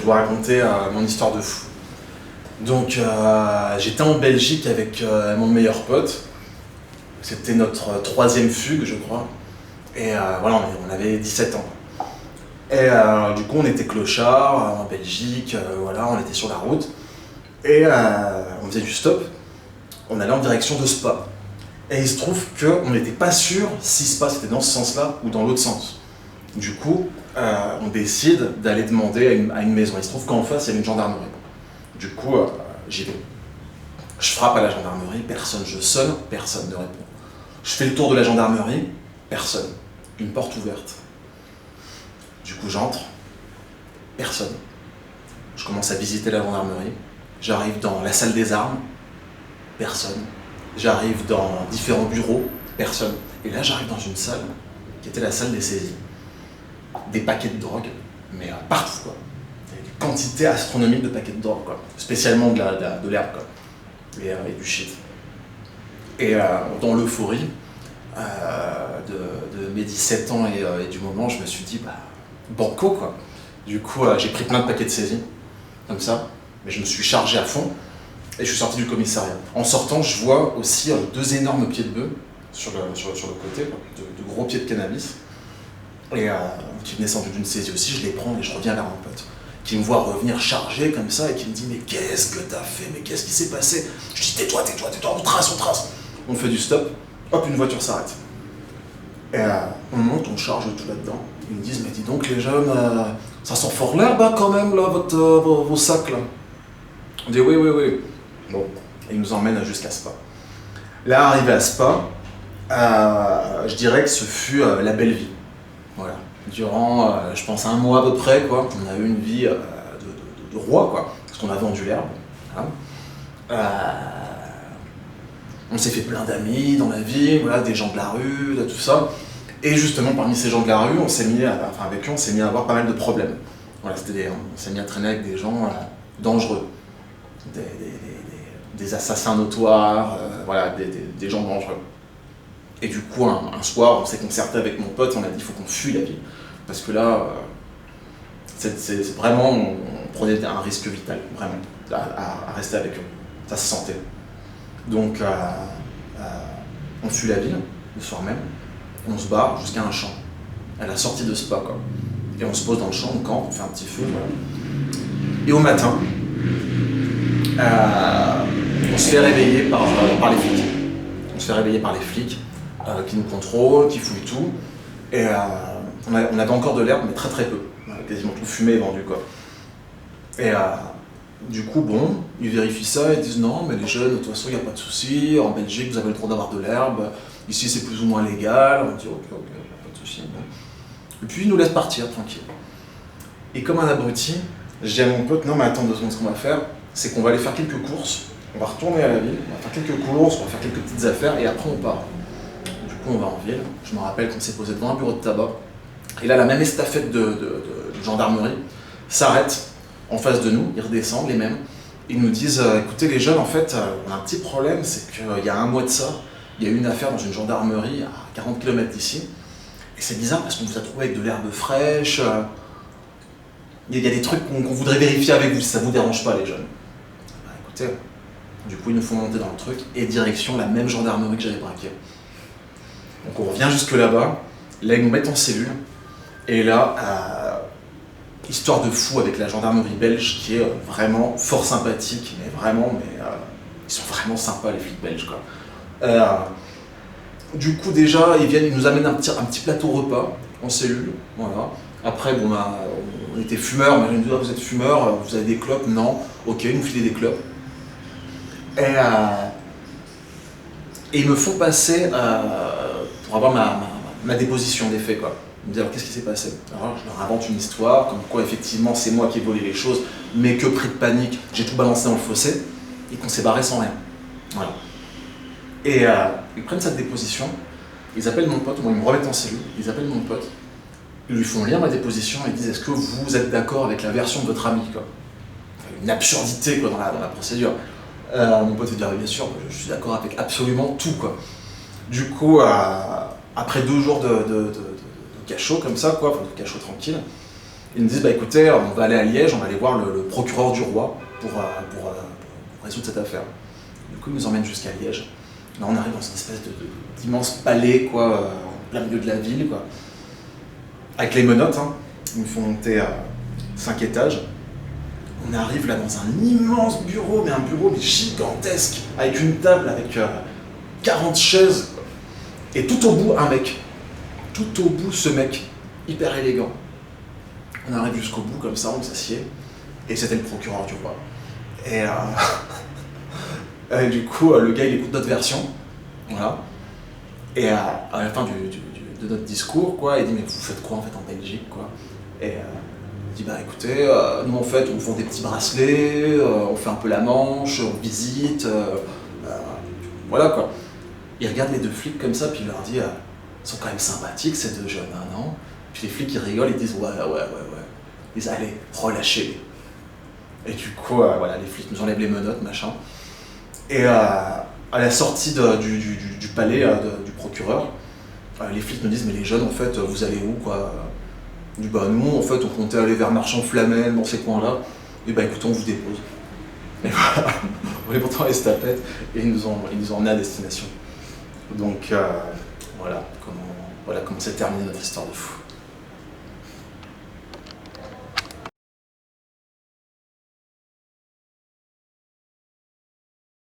vous raconter mon histoire de fou. Donc j'étais en Belgique avec mon meilleur pote. C'était notre troisième fugue, je crois. Et voilà, on avait 17 ans. Et du coup, on était clochards en Belgique, voilà, on était sur la route. Et on faisait du stop. On allait en direction de Spa. Et il se trouve qu'on n'était pas sûr si Spa c'était dans ce sens-là ou dans l'autre sens. Du coup, on décide d'aller demander à une maison. Il se trouve qu'en face, il y a une gendarmerie. Du coup, j'y vais. Je frappe à la gendarmerie, personne. Je sonne, personne ne répond. Je fais le tour de la gendarmerie, personne. Une porte ouverte. Du coup, j'entre, personne. Je commence à visiter la gendarmerie. J'arrive dans la salle des armes, personne. J'arrive dans différents bureaux, personne. Et là, j'arrive dans une salle qui était la salle des saisies. Des paquets de drogue, mais partout, quoi. Il y avait des quantités astronomiques de paquets de drogue, quoi. Spécialement de l'herbe, quoi. Et du shit. Et dans l'euphorie de mes 17 ans et du moment, je me suis dit, banco, quoi. Du coup, j'ai pris plein de paquets de saisie, comme ça, mais je me suis chargé à fond, et je suis sorti du commissariat. En sortant, je vois aussi 2 énormes pieds de bœuf sur le côté, quoi, de gros pieds de cannabis, et qui venaient sans doute d'une saisie aussi. Je les prends et je reviens vers mon pote, qui me voit revenir chargé comme ça, et qui me dit, mais qu'est-ce que t'as fait, mais qu'est-ce qui s'est passé? Je dis, tais-toi, on trace. On fait du stop, hop, une voiture s'arrête. Et on monte, on charge tout là-dedans. Ils me disent, mais dis donc les jeunes, ça sent fort l'herbe quand même, là, vos sacs, là. On dit, oui. Bon, et ils nous emmènent jusqu'à Spa. Là, arrivé à Spa, je dirais que ce fut la belle vie. Voilà. Durant, je pense, 1 mois à peu près, quoi, on a eu une vie de roi, quoi, parce qu'on a vendu l'herbe. Voilà. On s'est fait plein d'amis dans la vie, voilà, des gens de la rue, de tout ça. Et justement, parmi ces gens de la rue, avec eux, on s'est mis à avoir pas mal de problèmes. Voilà, on s'est mis à traîner avec des gens dangereux, des assassins notoires, voilà, des gens dangereux. Et du coup, un soir, on s'est concerté avec mon pote, on a dit il faut qu'on fuit la ville. Parce que là, c'est vraiment, on prenait un risque vital, vraiment, à rester avec eux. Ça se sentait. Donc, on fuit la ville, le soir même, on se barre jusqu'à un champ, à la sortie de Spa, quoi. Et on se pose dans le champ, on campe, on fait un petit feu, voilà. Et au matin, on se fait réveiller par les flics. On se fait réveiller par les flics qui nous contrôlent, qui fouillent tout. Et on avait encore de l'herbe, mais très très peu. Quasiment tout fumé et vendu, quoi. Et du coup, bon, ils vérifient ça et disent non, mais les jeunes, de toute façon, il n'y a pas de souci. En Belgique, vous avez le droit d'avoir de l'herbe. Ici, c'est plus ou moins légal. On dit ok, il n'y a pas de souci. Bon. Et puis, ils nous laissent partir, tranquille. Et comme un abruti, je dis à mon pote, non, mais attends 2 secondes, ce qu'on va faire, c'est qu'on va aller faire quelques courses. On va retourner à la ville, on va faire quelques courses, on va faire quelques petites affaires, et après, on part. Du coup, on va en ville. Je me rappelle qu'on s'est posé devant un bureau de tabac. Et là, la même estafette de gendarmerie s'arrête en face de nous, ils redescendent, les mêmes. Ils nous disent, écoutez les jeunes, en fait, on a un petit problème, c'est qu'il y a 1 mois de ça, il y a eu une affaire dans une gendarmerie à 40 km d'ici. Et c'est bizarre parce qu'on vous a trouvé avec de l'herbe fraîche. Il y a des trucs qu'on voudrait vérifier avec vous, si ça vous dérange pas, les jeunes. Écoutez, du coup, ils nous font monter dans le truc et direction la même gendarmerie que j'avais braquée. Donc on revient jusque là-bas, là ils nous mettent en cellule, et là, histoire de fou avec la gendarmerie belge qui est vraiment fort sympathique, mais ils sont vraiment sympas les flics belges, quoi. Du coup déjà, ils nous amènent un petit plateau repas en cellule, voilà. Après, bon, on était fumeurs, mais ils nous disent, vous êtes fumeurs, vous avez des clopes? Non. Ok, ils nous filaient des clopes. Et ils me font passer pour avoir ma déposition des faits, quoi. Ils me disent alors qu'est-ce qui s'est passé? Alors je leur invente une histoire, comme quoi effectivement c'est moi qui ai volé les choses, mais que pris de panique, j'ai tout balancé dans le fossé, et qu'on s'est barré sans rien. Voilà. Et ils prennent cette déposition, ils appellent mon pote, moi ils me remettent en cellule, ils appellent mon pote, ils lui font lire ma déposition et ils disent est-ce que vous êtes d'accord avec la version de votre ami, quoi. Une absurdité, quoi, dans la procédure. Mon pote dit ah, bien sûr, je suis d'accord avec absolument tout, quoi. Du coup, après 2 jours de cachot comme ça, quoi, enfin de cachot tranquille, Ils nous disent, bah écoutez, on va aller à Liège, on va aller voir le procureur du roi pour résoudre cette affaire. Du coup, ils nous emmènent jusqu'à Liège. Là, on arrive dans une espèce d'immense palais, quoi, en plein milieu de la ville, quoi. Avec les menottes, hein. Ils nous font monter à 5 étages. On arrive là dans un immense bureau, mais un bureau mais gigantesque, avec une table, avec 40 chaises, quoi. Et tout au bout, un mec. Tout au bout, ce mec, hyper élégant. On arrive jusqu'au bout, comme ça, on s'assied, et c'était le procureur du roi. Et, et du coup, le gars, il écoute notre version, voilà. Et à la fin de notre discours, quoi, il dit, mais vous faites quoi en fait en Belgique, quoi? Et il dit, bah écoutez, nous en fait, on vend des petits bracelets, on fait un peu la manche, on visite, voilà quoi. Il regarde les deux flics comme ça, puis il leur dit, ils sont quand même sympathiques ces deux jeunes, hein, non? Puis les flics ils rigolent, ils disent, ouais. Ils disent, allez, relâchez-les. Et du coup, voilà, les flics nous enlèvent les menottes, machin. Et à la sortie du palais du procureur, les flics nous disent, mais les jeunes, en fait, vous allez où, quoi? On dit, bah nous, en fait, on comptait aller vers Marchand-Flamel, dans ces coins-là. Et bah écoutez, on vous dépose. Et voilà, on est pourtant à Estapette, et ils nous ont emmenés à destination. Donc voilà comment s'est terminée notre histoire de fou.